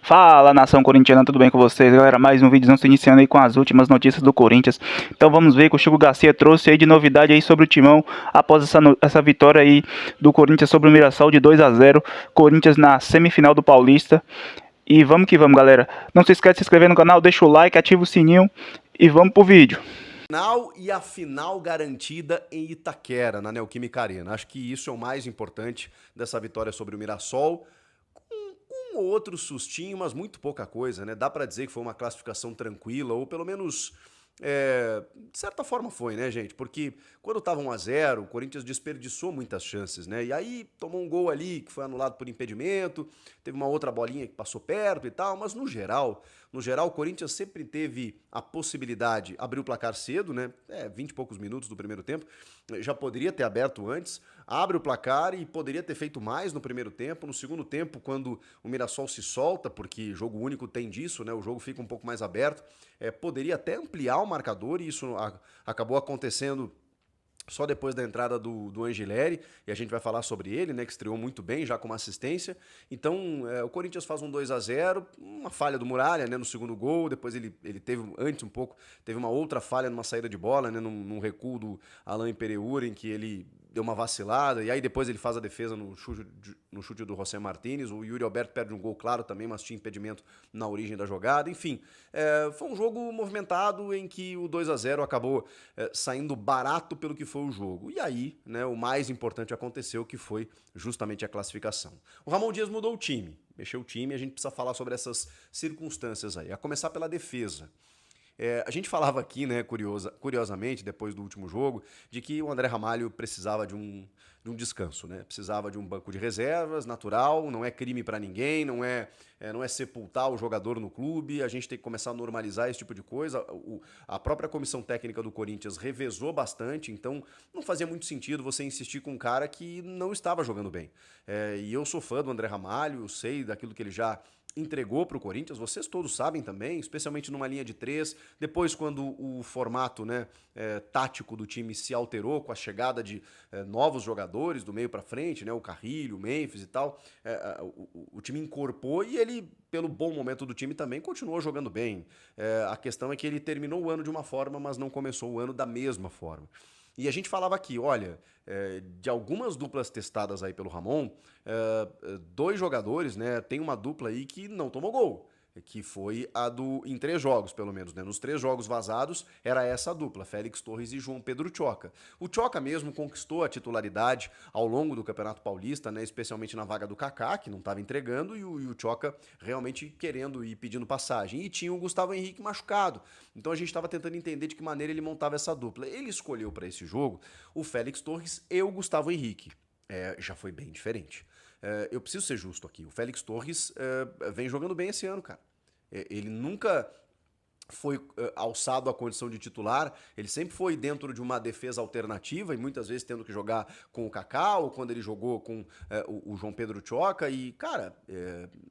Fala, nação corintiana, tudo bem com vocês? Galera, mais um vídeo se iniciando aí com as últimas notícias do Corinthians. Então vamos ver o que o Chico Garcia trouxe aí de novidade aí sobre o Timão após essa vitória aí do Corinthians sobre o Mirassol de 2-0. Corinthians na semifinal do Paulista. E vamos que vamos, galera. Não se esquece de se inscrever no canal, deixa o like, ativa o sininho e vamos pro vídeo. Final e a final garantida em Itaquera, na Neoquímica Arena. Acho que isso é o mais importante dessa vitória sobre o Mirassol. Um ou outro sustinho, mas muito pouca coisa, né? Dá pra dizer que foi uma classificação tranquila, ou pelo menos, de certa forma foi, né, gente? Porque quando tava 1-0, o Corinthians desperdiçou muitas chances, né? E aí tomou um gol ali que foi anulado por impedimento, teve uma outra bolinha que passou perto e tal, mas no geral, o Corinthians sempre teve a possibilidade, abrir o placar cedo, né? 20 e poucos minutos do primeiro tempo, já poderia ter aberto antes, abre o placar e poderia ter feito mais no primeiro tempo. No segundo tempo, quando o Mirassol se solta, porque jogo único tem disso, né? O jogo fica um pouco mais aberto, poderia até ampliar o marcador e isso acabou acontecendo só depois da entrada do Angileri, e a gente vai falar sobre ele, né, que estreou muito bem, já com uma assistência. Então, o Corinthians faz um 2-0, uma falha do Muralha, né, no segundo gol, depois ele teve, antes um pouco, teve uma outra falha numa saída de bola, né, num recuo do Alain Pereur, em que ele deu uma vacilada, e aí depois ele faz a defesa no chute do José Martínez. O Yuri Alberto perde um gol claro também, mas tinha impedimento na origem da jogada. Enfim, foi um jogo movimentado em que o 2-0 acabou saindo barato pelo que foi o jogo. E aí, né, o mais importante aconteceu, que foi justamente a classificação. O Ramon Dias mudou o time, mexeu o time, e a gente precisa falar sobre essas circunstâncias aí. A começar pela defesa. A gente falava aqui, né, curiosamente, depois do último jogo, de que o André Ramalho precisava de um descanso, né? Precisava de um banco de reservas, natural, não é crime para ninguém, não é sepultar o jogador no clube. A gente tem que começar a normalizar esse tipo de coisa. A própria comissão técnica do Corinthians revezou bastante, então não fazia muito sentido você insistir com um cara que não estava jogando bem. E eu sou fã do André Ramalho, eu sei daquilo que ele já entregou para o Corinthians, vocês todos sabem também, especialmente numa linha de 3, depois quando o formato, né, tático do time se alterou com a chegada de novos jogadores do meio para frente, né, o Carrilho, o Memphis e tal, o time incorporou e ele, pelo bom momento do time também, continuou jogando bem. A questão é que ele terminou o ano de uma forma, mas não começou o ano da mesma forma. E a gente falava aqui, olha, de algumas duplas testadas aí pelo Ramon, dois jogadores, né, tem uma dupla aí que não tomou gol, que foi em 3 jogos, pelo menos, né? Nos 3 jogos vazados, era essa a dupla, Félix Torres e João Pedro Tchoca. O Tchoca mesmo conquistou a titularidade ao longo do Campeonato Paulista, né? Especialmente na vaga do Kaká, que não estava entregando, e o Tchoca realmente querendo e pedindo passagem. E tinha o Gustavo Henrique machucado. Então a gente estava tentando entender de que maneira ele montava essa dupla. Ele escolheu para esse jogo o Félix Torres e o Gustavo Henrique. Já foi bem diferente. Eu preciso ser justo aqui. O Félix Torres vem jogando bem esse ano, cara. Ele nunca foi alçado à condição de titular, ele sempre foi dentro de uma defesa alternativa e muitas vezes tendo que jogar com o Kaká ou quando ele jogou com o João Pedro Tchoca e, cara,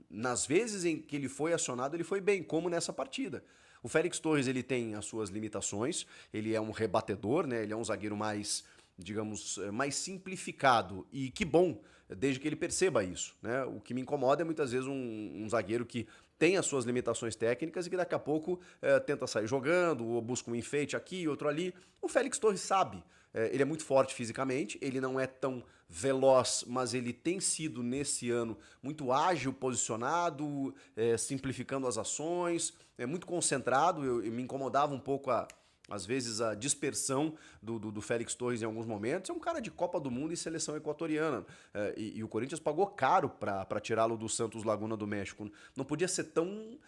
nas vezes em que ele foi acionado, ele foi bem, como nessa partida. O Félix Torres, ele tem as suas limitações, ele é um rebatedor, né? Ele é um zagueiro mais, digamos, mais simplificado e que bom, desde que ele perceba isso, né? O que me incomoda é muitas vezes um zagueiro que tem as suas limitações técnicas e que daqui a pouco tenta sair jogando ou busca um enfeite aqui, outro ali. O Félix Torres sabe, ele é muito forte fisicamente, ele não é tão veloz, mas ele tem sido nesse ano muito ágil, posicionado, simplificando as ações, muito concentrado. Eu me incomodava um pouco às vezes a dispersão do Félix Torres em alguns momentos. É um cara de Copa do Mundo e seleção equatoriana. E o Corinthians pagou caro para tirá-lo do Santos Laguna do México. Não podia ser tão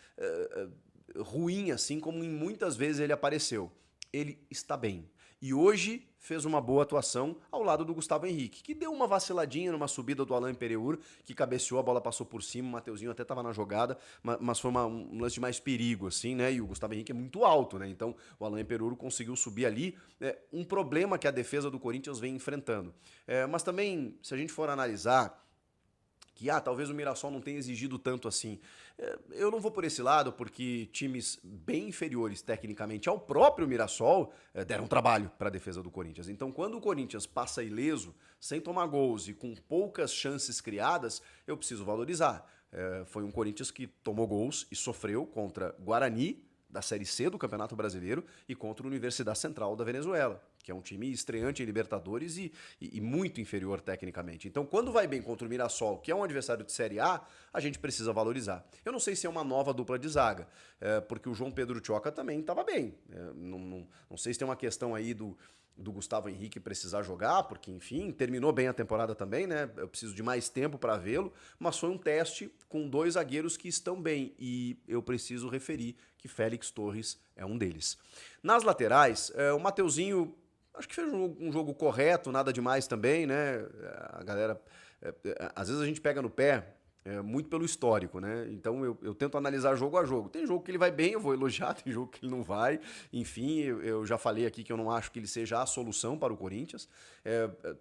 ruim assim como em muitas vezes ele apareceu. Ele está bem. E hoje fez uma boa atuação ao lado do Gustavo Henrique, que deu uma vaciladinha numa subida do Alain Pereur, que cabeceou, a bola passou por cima, o Mateuzinho até estava na jogada, mas foi um lance de mais perigo, assim, né? E o Gustavo Henrique é muito alto, né? Então o Alain Pereur conseguiu subir ali. Um problema que a defesa do Corinthians vem enfrentando. Mas também, se a gente for analisar que talvez o Mirassol não tenha exigido tanto assim. Eu não vou por esse lado, porque times bem inferiores tecnicamente ao próprio Mirassol deram trabalho para a defesa do Corinthians. Então, quando o Corinthians passa ileso, sem tomar gols e com poucas chances criadas, eu preciso valorizar. Foi um Corinthians que tomou gols e sofreu contra Guarani, da Série C do Campeonato Brasileiro, e contra a Universidade Central da Venezuela, que é um time estreante em Libertadores e muito inferior tecnicamente. Então, quando vai bem contra o Mirassol, que é um adversário de Série A gente precisa valorizar. Eu não sei se é uma nova dupla de zaga, porque o João Pedro Tchoca também estava bem. Não sei se tem uma questão aí do Gustavo Henrique precisar jogar, porque, enfim, terminou bem a temporada também, né? Eu preciso de mais tempo para vê-lo, mas foi um teste com 2 zagueiros que estão bem, e eu preciso referir que Félix Torres é um deles. Nas laterais, o Mateuzinho acho que fez um jogo correto, nada demais também, né? A galera, às vezes a gente pega no pé, muito pelo histórico, né? Então eu tento analisar jogo a jogo. Tem jogo que ele vai bem, eu vou elogiar, tem jogo que ele não vai. Enfim, eu já falei aqui que eu não acho que ele seja a solução para o Corinthians.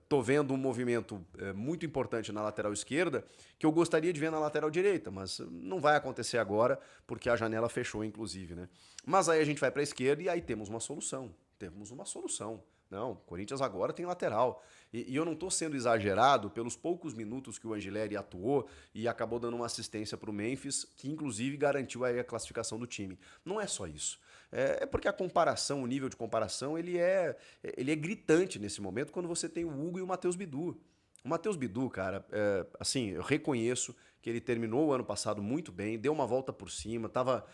Tô vendo um movimento muito importante na lateral esquerda, que eu gostaria de ver na lateral direita, mas não vai acontecer agora, porque a janela fechou, inclusive, né? Mas aí a gente vai para a esquerda e aí temos uma solução. Temos uma solução. Não, o Corinthians agora tem lateral. E eu não estou sendo exagerado pelos poucos minutos que o Angileri atuou e acabou dando uma assistência para o Memphis, que inclusive garantiu aí a classificação do time. Não é só isso. É porque a comparação, o nível de comparação, ele é gritante nesse momento quando você tem o Hugo e o Matheus Bidu. O Matheus Bidu, cara, assim, eu reconheço que ele terminou o ano passado muito bem, deu uma volta por cima, estava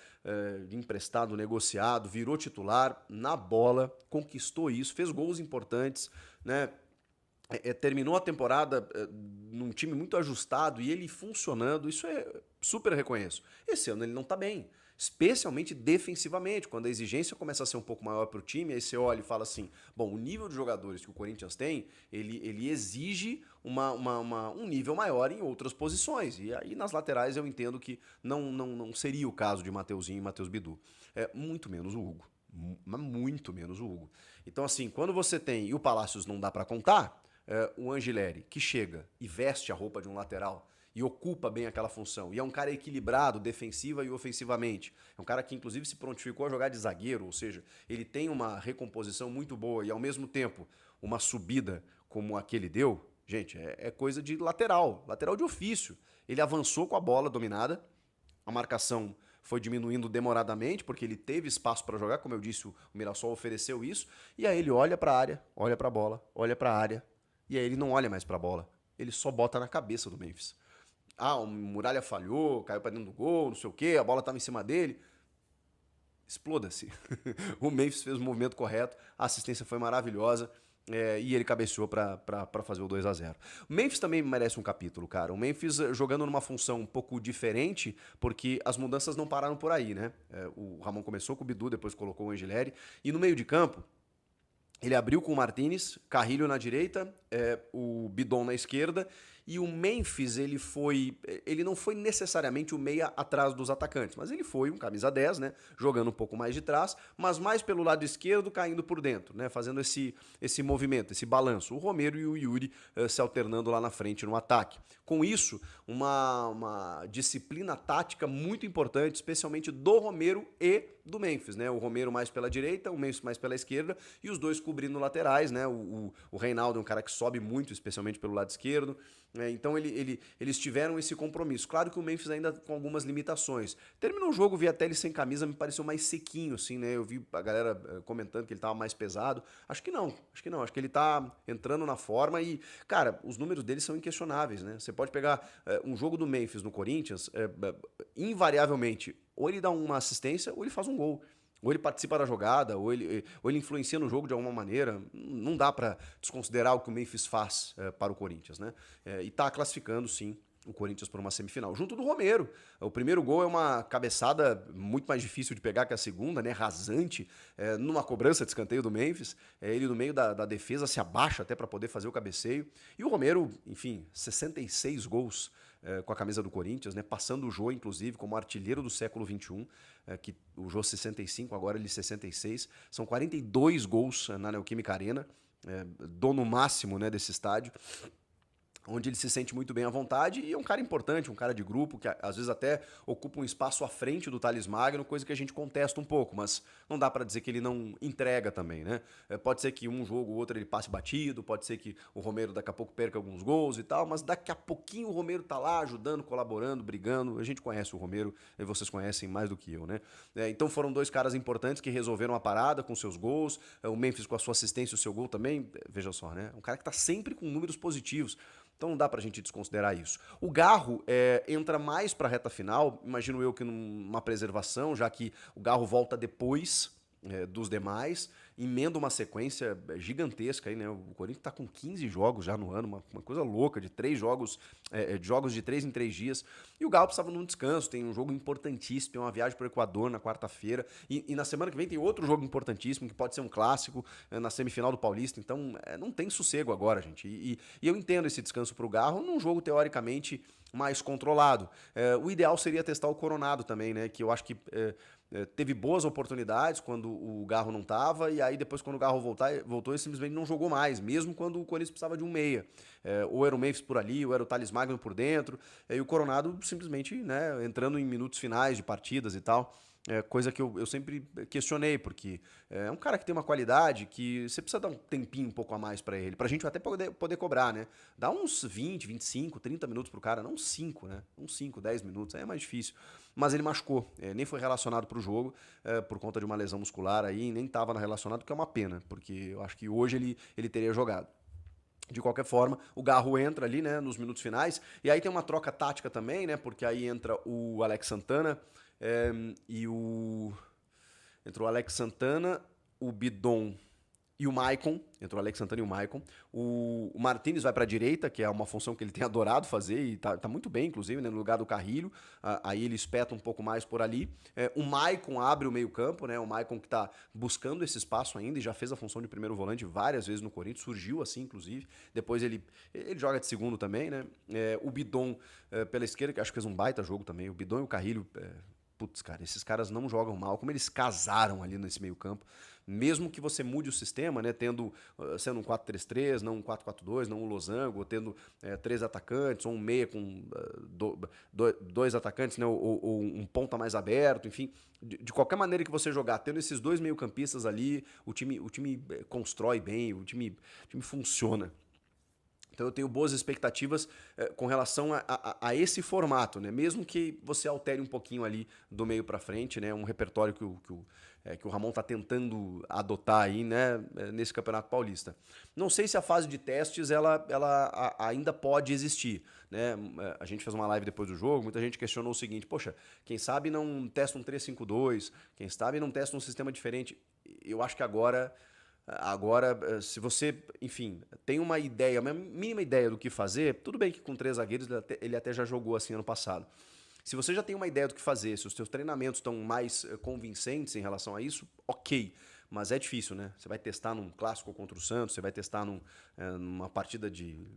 emprestado, negociado, virou titular na bola, conquistou isso, fez gols importantes, né? Terminou a temporada num time muito ajustado e ele funcionando, isso super reconheço. Esse ano ele não tá bem, especialmente defensivamente, quando a exigência começa a ser um pouco maior para o time, aí você olha e fala assim, bom, o nível de jogadores que o Corinthians tem, ele exige um nível maior em outras posições, e aí nas laterais eu entendo que não seria o caso de Mateuzinho e Matheus Bidu, muito menos o Hugo, muito menos o Hugo. Então assim, quando você tem, e o Palácios não dá para contar, o Angileri, que chega e veste a roupa de um lateral e ocupa bem aquela função, e é um cara equilibrado defensiva e ofensivamente, é um cara que inclusive se prontificou a jogar de zagueiro, ou seja, ele tem uma recomposição muito boa e ao mesmo tempo uma subida como a que ele deu, gente, é coisa de lateral de ofício. Ele avançou com a bola dominada, a marcação foi diminuindo demoradamente, porque ele teve espaço para jogar, como eu disse, o Mirassol ofereceu isso, e aí ele olha para a área, olha para a bola, olha para a área, e aí ele não olha mais para a bola, ele só bota na cabeça do Memphis. O Muralha falhou, caiu para dentro do gol, não sei o quê, a bola estava em cima dele. Exploda-se. O Memphis fez o movimento correto, a assistência foi maravilhosa e ele cabeceou para fazer o 2-0. O Memphis também merece um capítulo, cara. O Memphis jogando numa função um pouco diferente, porque as mudanças não pararam por aí, né? O Ramon começou com o Bidu, depois colocou o Angileri, e no meio de campo, ele abriu com o Martinez, Carrilho na direita, o Bidon na esquerda, e o Memphis, ele não foi necessariamente o meia atrás dos atacantes, mas ele foi um camisa 10, né, jogando um pouco mais de trás, mas mais pelo lado esquerdo, caindo por dentro, né, fazendo esse movimento, esse balanço. O Romero e o Yuri se alternando lá na frente no ataque. Com isso, uma disciplina tática muito importante, especialmente do Romero e do Memphis, né? O Romero mais pela direita, o Memphis mais pela esquerda, e os dois cobrindo laterais, né? O Reinaldo é um cara que sobe muito, especialmente pelo lado esquerdo. Então eles tiveram esse compromisso. Claro que o Memphis ainda com algumas limitações. Terminou o jogo, vi até ele sem camisa, me pareceu mais sequinho, assim, né? Eu vi a galera comentando que ele tava mais pesado. Acho que não. Acho que ele tá entrando na forma e, cara, os números dele são inquestionáveis, né? Você pode pegar um jogo do Memphis no Corinthians, invariavelmente, ou ele dá uma assistência ou ele faz um gol. Ou ele participa da jogada, ou ele influencia no jogo de alguma maneira. Não dá para desconsiderar o que o Memphis faz para o Corinthians, né? E tá classificando, sim, o Corinthians para uma semifinal. Junto do Romero. O primeiro gol é uma cabeçada muito mais difícil de pegar que a segunda, né? Rasante, numa cobrança de escanteio do Memphis. Ele no meio da defesa se abaixa até para poder fazer o cabeceio. E o Romero, enfim, 66 gols com a camisa do Corinthians, né? Passando o Jô, inclusive, como artilheiro do século XXI, que o Jô 65, agora ele 66. São 42 gols na Neoquímica Arena, dono máximo, né, desse estádio. onde ele se sente muito bem à vontade e é um cara importante, um cara de grupo que às vezes até ocupa um espaço à frente do Thales Magno, coisa que a gente contesta um pouco, mas não dá pra dizer que ele não entrega também, né? Pode ser que um jogo ou outro ele passe batido, pode ser que o Romero daqui a pouco perca alguns gols e tal, mas daqui a pouquinho o Romero tá lá ajudando, colaborando, brigando. A gente conhece o Romero e vocês conhecem mais do que eu, né? Então foram dois caras importantes que resolveram a parada com seus gols, o Memphis com a sua assistência e o seu gol também, veja só, né? Um cara que tá sempre com números positivos. Então não dá pra gente desconsiderar isso. O Garro entra mais pra reta final, imagino eu que numa preservação, já que o Garro volta depois dos demais, emenda uma sequência gigantesca aí, né? O Corinthians tá com 15 jogos já no ano, uma coisa louca, de 3 jogos, jogos de 3 em 3 dias. E o Galo precisava num descanso, tem um jogo importantíssimo, tem uma viagem pro Equador na quarta-feira, e na semana que vem tem outro jogo importantíssimo, que pode ser um clássico, na semifinal do Paulista, então não tem sossego agora, gente. E eu entendo esse descanso pro Garro num jogo teoricamente mais controlado. O ideal seria testar o Coronado também, né? Que eu acho que teve boas oportunidades quando o Garro não estava, e aí depois quando o Garro voltou, ele simplesmente não jogou mais, mesmo quando o Corinthians precisava de um meia. Ou era o Memphis por ali, ou era o Thales Magno por dentro, e o Coronado simplesmente, né, entrando em minutos finais de partidas e tal. Coisa que eu sempre questionei, porque é um cara que tem uma qualidade que você precisa dar um tempinho um pouco a mais pra ele, pra gente até poder cobrar, né? Dá uns 20, 25, 30 minutos pro cara, não 5, né? Uns 5, 10 minutos, aí é mais difícil. Mas ele machucou, nem foi relacionado pro jogo, por conta de uma lesão muscular aí, nem tava relacionado, que é uma pena, porque eu acho que hoje ele teria jogado. De qualquer forma, o Garro entra ali, né, nos minutos finais, e aí tem uma troca tática também, né, porque aí entra o Alex Santana e o... Entrou o Alex Santana, o Bidon e o Maicon. Entrou o Alex Santana e o Maicon. O Martínez vai para a direita, que é uma função que ele tem adorado fazer e tá muito bem, inclusive, né, no lugar do Carrilho. Aí ele espeta um pouco mais por ali. O Maicon abre o meio-campo, né? O Maicon que tá buscando esse espaço ainda e já fez a função de primeiro volante várias vezes no Corinthians, surgiu assim, inclusive. Depois ele joga de segundo também, né? O Bidon pela esquerda, que acho que fez um baita jogo também. O Bidon e o Carrilho. Putz, cara, esses caras não jogam mal, como eles casaram ali nesse meio campo. Mesmo que você mude o sistema, né, sendo um 4-3-3, não um 4-4-2, não um losango, ou tendo 3 atacantes, ou um meia com dois atacantes, né, ou um ponta mais aberto, enfim. De qualquer maneira que você jogar, tendo esses dois meio-campistas ali, o time constrói bem, o time funciona. Então eu tenho boas expectativas com relação a esse formato, né? Mesmo que você altere um pouquinho ali do meio para frente, né? Um repertório que o Ramon está tentando adotar aí, né? Nesse Campeonato Paulista. Não sei se a fase de testes ela ainda pode existir, né? A gente fez uma live depois do jogo, muita gente questionou o seguinte: poxa, quem sabe não testa um 3-5-2, quem sabe não testa um sistema diferente. Eu acho que agora, se você, enfim, tem uma ideia, uma mínima ideia do que fazer, tudo bem que com 3 zagueiros ele até já jogou assim ano passado. Se você já tem uma ideia do que fazer, se os seus treinamentos estão mais convincentes em relação a isso, ok. Mas é difícil, né? Você vai testar num clássico contra o Santos, você vai testar numa partida de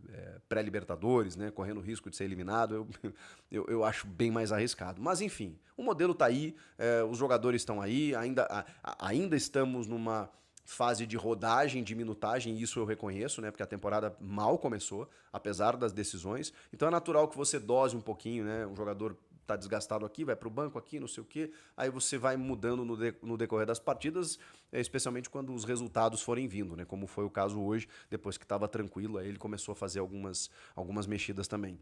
pré-libertadores, né? Correndo o risco de ser eliminado, eu acho bem mais arriscado. Mas enfim, o modelo tá aí, os jogadores estão aí, ainda estamos numa fase de rodagem, de minutagem, isso eu reconheço, né? Porque a temporada mal começou, apesar das decisões. Então é natural que você dose um pouquinho, né? Um jogador tá desgastado aqui, vai pro banco aqui, não sei o quê. Aí você vai mudando no decorrer das partidas, especialmente quando os resultados forem vindo, né? Como foi o caso hoje, depois que estava tranquilo, aí ele começou a fazer algumas mexidas também.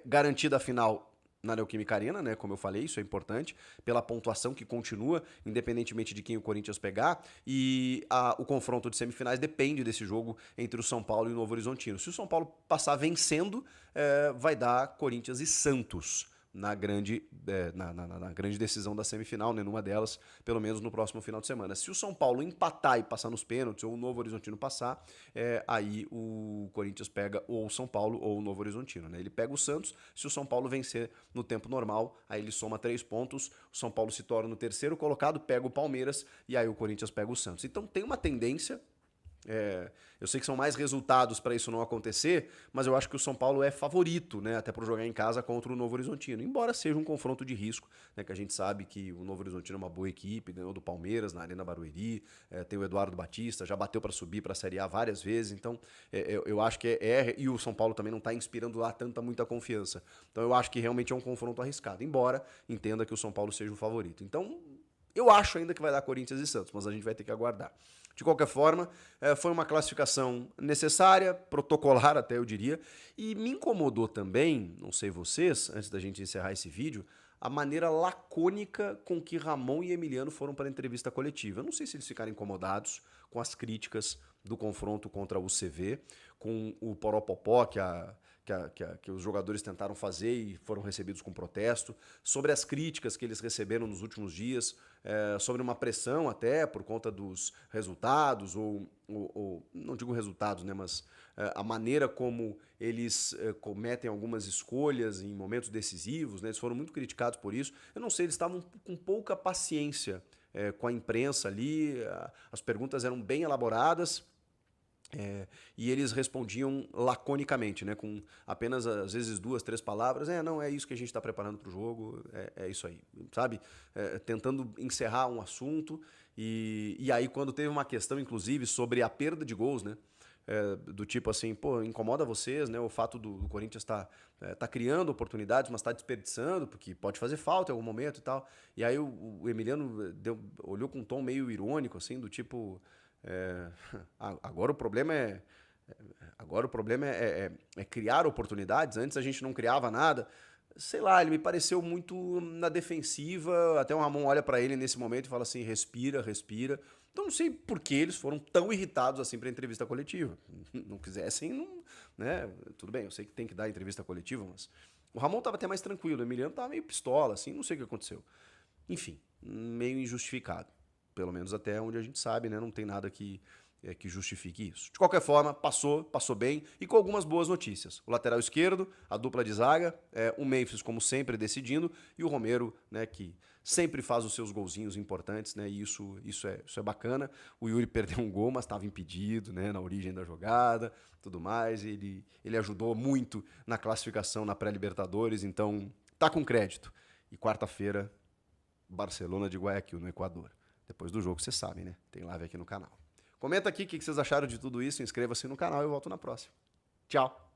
Garantida a final na Neoquímica Arena, né? Como eu falei, isso é importante, pela pontuação que continua, independentemente de quem o Corinthians pegar, e o confronto de semifinais depende desse jogo entre o São Paulo e o Novo Horizontino. Se o São Paulo passar vencendo, vai dar Corinthians e Santos na grande decisão da semifinal, né, numa delas, pelo menos no próximo final de semana. Se o São Paulo empatar e passar nos pênaltis, ou o Novo Horizontino passar, aí o Corinthians pega ou o São Paulo ou o Novo Horizontino. Né? Ele pega o Santos, se o São Paulo vencer no tempo normal, aí ele soma 3 pontos, o São Paulo se torna no terceiro colocado, pega o Palmeiras, e aí o Corinthians pega o Santos. Então tem uma tendência Eu sei que são mais resultados para isso não acontecer, mas eu acho que o São Paulo é favorito, né, até por jogar em casa contra o Novo Horizontino, embora seja um confronto de risco, né, que a gente sabe que o Novo Horizontino é uma boa equipe, ganhou do Palmeiras na Arena Barueri, tem o Eduardo Batista, já bateu para subir para a Série A várias vezes, então eu acho que e o São Paulo também não está inspirando lá muita confiança, então eu acho que realmente é um confronto arriscado, embora entenda que o São Paulo seja o favorito. Então eu acho ainda que vai dar Corinthians e Santos, mas a gente vai ter que aguardar. De qualquer forma, foi uma classificação necessária, protocolar até eu diria, e me incomodou também, não sei vocês, antes da gente encerrar esse vídeo, a maneira lacônica com que Ramon e Emiliano foram para a entrevista coletiva. Eu não sei se eles ficaram incomodados com as críticas do confronto contra o UCV, com o poropopó que os jogadores tentaram fazer e foram recebidos com protesto, sobre as críticas que eles receberam nos últimos dias, sobre uma pressão até por conta dos resultados, ou não digo resultados, né, mas a maneira como eles cometem algumas escolhas em momentos decisivos, né, eles foram muito criticados por isso. Eu não sei, eles estavam com pouca paciência com a imprensa ali, as perguntas eram bem elaboradas, e eles respondiam laconicamente, né, com apenas, às vezes, 2, 3 palavras. Não, é isso que a gente está preparando para o jogo, é isso aí, sabe? Tentando encerrar um assunto. E aí, quando teve uma questão, inclusive, sobre a perda de gols, né? Do tipo assim, pô, incomoda vocês, né? O fato do Corinthians tá criando oportunidades, mas está desperdiçando, porque pode fazer falta em algum momento e tal. E aí o Emiliano olhou com um tom meio irônico, assim, do tipo... agora o problema é criar oportunidades. Antes a gente não criava nada. Sei lá, ele me pareceu muito na defensiva. Até o Ramon olha pra ele nesse momento e fala assim: respira, respira. Então não sei por que eles foram tão irritados assim pra entrevista coletiva. Não quisessem, não, né? Tudo bem, eu sei que tem que dar entrevista coletiva, mas o Ramon tava até mais tranquilo, o Emiliano tava meio pistola, assim, não sei o que aconteceu. Enfim, meio injustificado. Pelo menos até onde a gente sabe, né? Não tem nada que justifique isso. De qualquer forma, passou bem e com algumas boas notícias. O lateral esquerdo, a dupla de zaga, o Memphis, como sempre, decidindo, e o Romero, né, que sempre faz os seus golzinhos importantes, né? E isso é bacana. O Yuri perdeu um gol, mas estava impedido, né, na origem da jogada, tudo mais. Ele ajudou muito na classificação na pré-Libertadores, então tá com crédito. E quarta-feira, Barcelona de Guayaquil, no Equador. Depois do jogo, vocês sabem, né? Tem live aqui no canal. Comenta aqui o que vocês acharam de tudo isso, inscreva-se no canal e eu volto na próxima. Tchau!